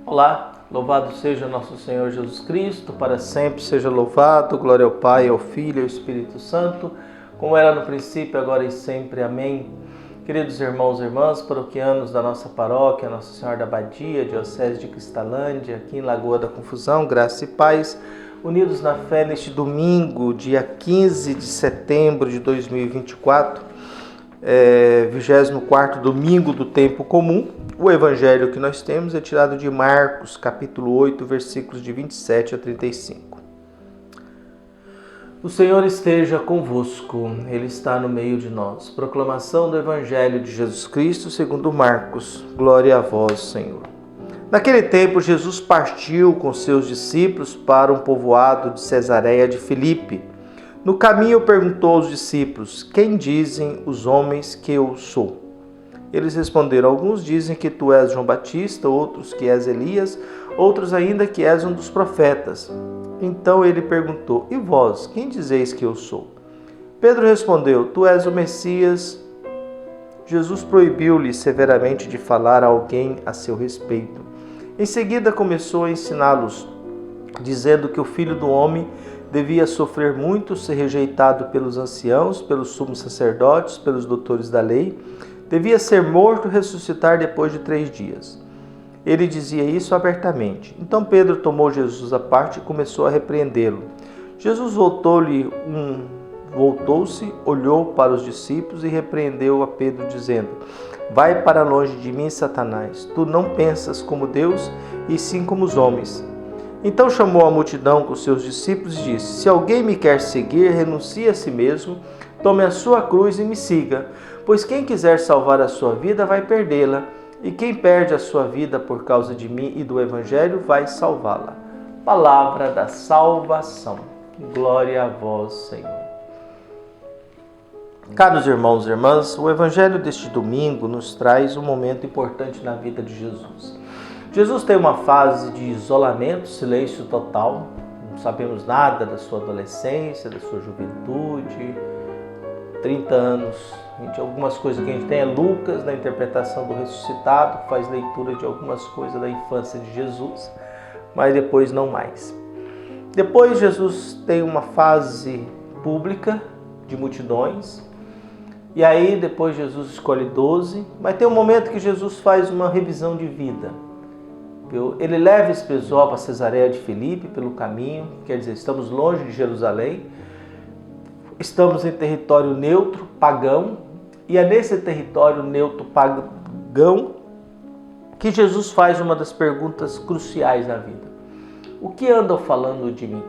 Olá, louvado seja nosso Senhor Jesus Cristo, para sempre seja louvado, glória ao Pai, ao Filho e ao Espírito Santo, como era no princípio, agora e sempre. Amém. Queridos irmãos e irmãs, paroquianos da nossa paróquia, Nossa Senhora da Abadia, Diocese de Cristalândia, aqui em Lagoa da Confusão, graça e paz, unidos na fé neste domingo, dia 15 de setembro de 2024, 24º domingo do tempo comum. O evangelho que nós temos é tirado de Marcos, capítulo 8, versículos de 27 a 35. O Senhor esteja convosco, Ele está no meio de nós. Proclamação do evangelho de Jesus Cristo segundo Marcos. Glória a vós, Senhor. Naquele tempo, Jesus partiu com seus discípulos para um povoado de Cesareia de Filipe. No caminho perguntou aos discípulos: quem dizem os homens que eu sou? Eles responderam: alguns dizem que tu és João Batista, outros que és Elias, outros ainda que és um dos profetas. Então ele perguntou: e vós, quem dizeis que eu sou? Pedro respondeu: tu és o Messias. Jesus proibiu-lhe severamente de falar a alguém a seu respeito. Em seguida começou a ensiná-los, dizendo que o Filho do Homem devia sofrer muito, ser rejeitado pelos anciãos, pelos sumos sacerdotes, pelos doutores da lei, devia ser morto e ressuscitar depois de 3 dias. Ele dizia isso abertamente. Então Pedro tomou Jesus à parte e começou a repreendê-lo. Jesus voltou-se, olhou para os discípulos e repreendeu a Pedro, dizendo: vai para longe de mim, Satanás. Tu não pensas como Deus, e sim como os homens. Então chamou a multidão com seus discípulos e disse: se alguém me quer seguir, renuncie a si mesmo, tome a sua cruz e me siga. Pois quem quiser salvar a sua vida vai perdê-la, e quem perde a sua vida por causa de mim e do Evangelho vai salvá-la. Palavra da salvação. Glória a vós, Senhor. Caros irmãos e irmãs, o Evangelho deste domingo nos traz um momento importante na vida de Jesus. Jesus tem uma fase de isolamento, silêncio total. Não sabemos nada da sua adolescência, da sua juventude, 30 anos. Algumas coisas que a gente tem é Lucas, na interpretação do ressuscitado, que faz leitura de algumas coisas da infância de Jesus, mas depois não mais. Depois Jesus tem uma fase pública de multidões, e aí depois Jesus escolhe 12, mas tem um momento que Jesus faz uma revisão de vida. Ele leva esse pessoal para Cesareia de Filipe pelo caminho, quer dizer, estamos longe de Jerusalém, estamos em território neutro, pagão, e é nesse território neutro, pagão, que Jesus faz uma das perguntas cruciais na vida. O que andam falando de mim?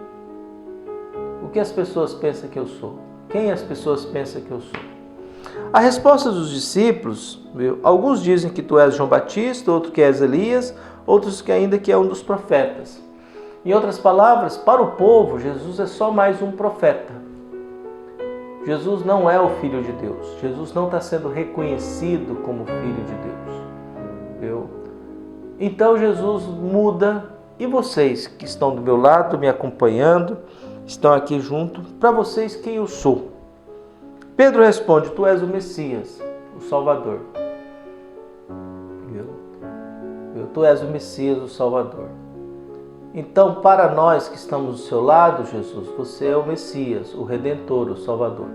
O que as pessoas pensam que eu sou? Quem as pessoas pensam que eu sou? A resposta dos discípulos, alguns dizem que tu és João Batista, outros que és Elias, outros que ainda que é um dos profetas. Em outras palavras, para o povo, Jesus é só mais um profeta. Jesus não é o Filho de Deus. Jesus não está sendo reconhecido como Filho de Deus. Então Jesus muda. E vocês que estão do meu lado, me acompanhando, estão aqui junto, para vocês quem eu sou? Pedro responde: tu és o Messias, o Salvador. Tu és o Messias, o Salvador. Então, para nós que estamos do seu lado, Jesus, você é o Messias, o Redentor, o Salvador.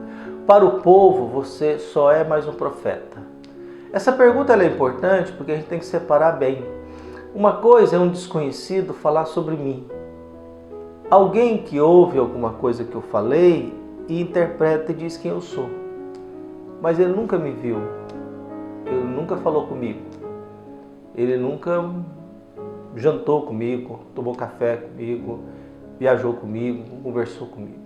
Para o povo, você só é mais um profeta. Essa pergunta é importante porque a gente tem que separar bem. Uma coisa é um desconhecido falar sobre mim. Alguém que ouve alguma coisa que eu falei e interpreta e diz quem eu sou. Mas ele nunca me viu. Ele nunca falou comigo. Ele nunca jantou comigo, tomou café comigo, viajou comigo, conversou comigo.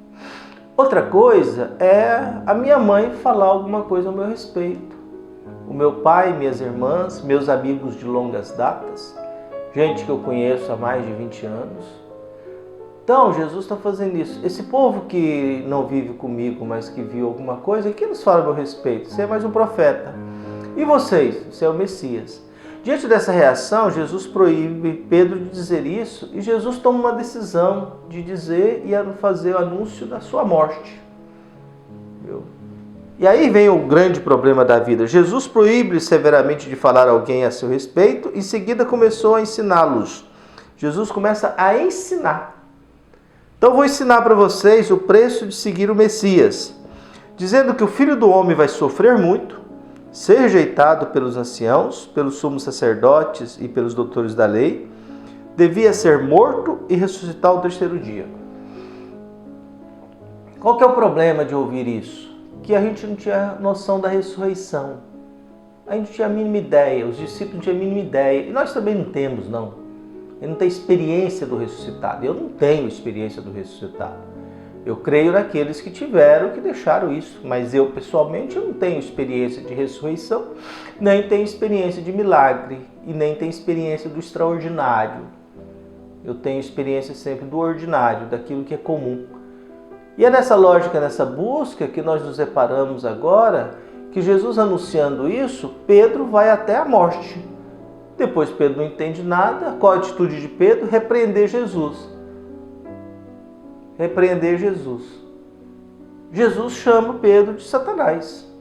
Outra coisa é a minha mãe falar alguma coisa ao meu respeito. O meu pai, minhas irmãs, meus amigos de longas datas, gente que eu conheço há mais de 20 anos. Então, Jesus está fazendo isso. Esse povo que não vive comigo, mas que viu alguma coisa, o que eles falam a meu respeito? Você é mais um profeta. E vocês? Você é o Messias. Diante dessa reação, Jesus proíbe Pedro de dizer isso e Jesus toma uma decisão de dizer e fazer o anúncio da sua morte. E aí vem o grande problema da vida. Jesus proíbe severamente de falar a alguém a seu respeito, em seguida começou a ensiná-los, Jesus começa a ensinar. Então, vou ensinar para vocês o preço de seguir o Messias, dizendo que o Filho do Homem vai sofrer muito, ser rejeitado pelos anciãos, pelos sumos sacerdotes e pelos doutores da lei, devia ser morto e ressuscitar ao terceiro dia. Qual que é o problema de ouvir isso? Que a gente não tinha noção da ressurreição. A gente não tinha a mínima ideia, os discípulos não tinham a mínima ideia, e nós também não temos, não. Ele não tem experiência do ressuscitado. Eu não tenho experiência do ressuscitado. Eu creio naqueles que tiveram, que deixaram isso. Mas eu, pessoalmente, eu não tenho experiência de ressurreição, nem tenho experiência de milagre e nem tenho experiência do extraordinário. Eu tenho experiência sempre do ordinário, daquilo que é comum. E é nessa lógica, nessa busca que nós nos deparamos agora, que Jesus anunciando isso, Pedro vai até a morte. Depois Pedro não entende nada. Qual a atitude de Pedro? Repreender Jesus. Repreender Jesus. Jesus chama Pedro de Satanás.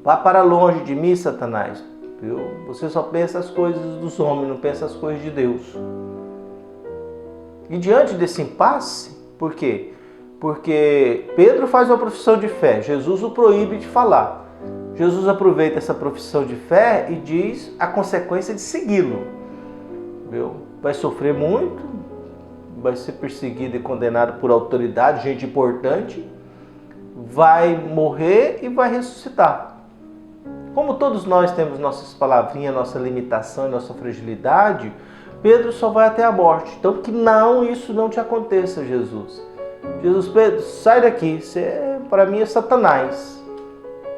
Vá para longe de mim, Satanás. Você só pensa as coisas dos homens, não pensa as coisas de Deus. E diante desse impasse, por quê? Porque Pedro faz uma profissão de fé, Jesus o proíbe de falar. Jesus aproveita essa profissão de fé e diz a consequência de segui-lo. Vai sofrer muito, vai ser perseguido e condenado por autoridade, gente importante, vai morrer e vai ressuscitar. Como todos nós temos nossas palavrinhas, nossa limitação e nossa fragilidade, Pedro só vai até a morte. Então, que isso não te aconteça, Jesus. Jesus, Pedro, sai daqui, você para mim é Satanás.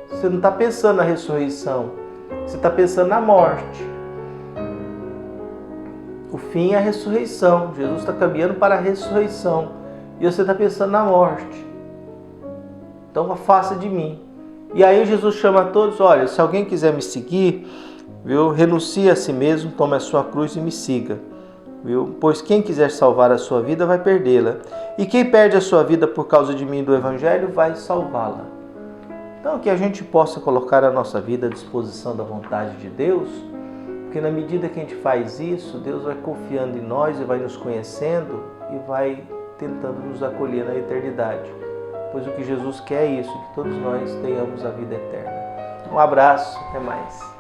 Você não está pensando na ressurreição, você está pensando na morte. O fim é a ressurreição. Jesus está caminhando para a ressurreição e você está pensando na morte. Então afasta de mim. E aí Jesus chama a todos: olha, se alguém quiser me seguir, renuncie a si mesmo, tome a sua cruz e me siga. Pois quem quiser salvar a sua vida vai perdê-la. E quem perde a sua vida por causa de mim e do Evangelho vai salvá-la. Então, que a gente possa colocar a nossa vida à disposição da vontade de Deus, porque na medida que a gente faz isso, Deus vai confiando em nós e vai nos conhecendo e vai tentando nos acolher na eternidade. Pois o que Jesus quer é isso, que todos nós tenhamos a vida eterna. Um abraço, até mais.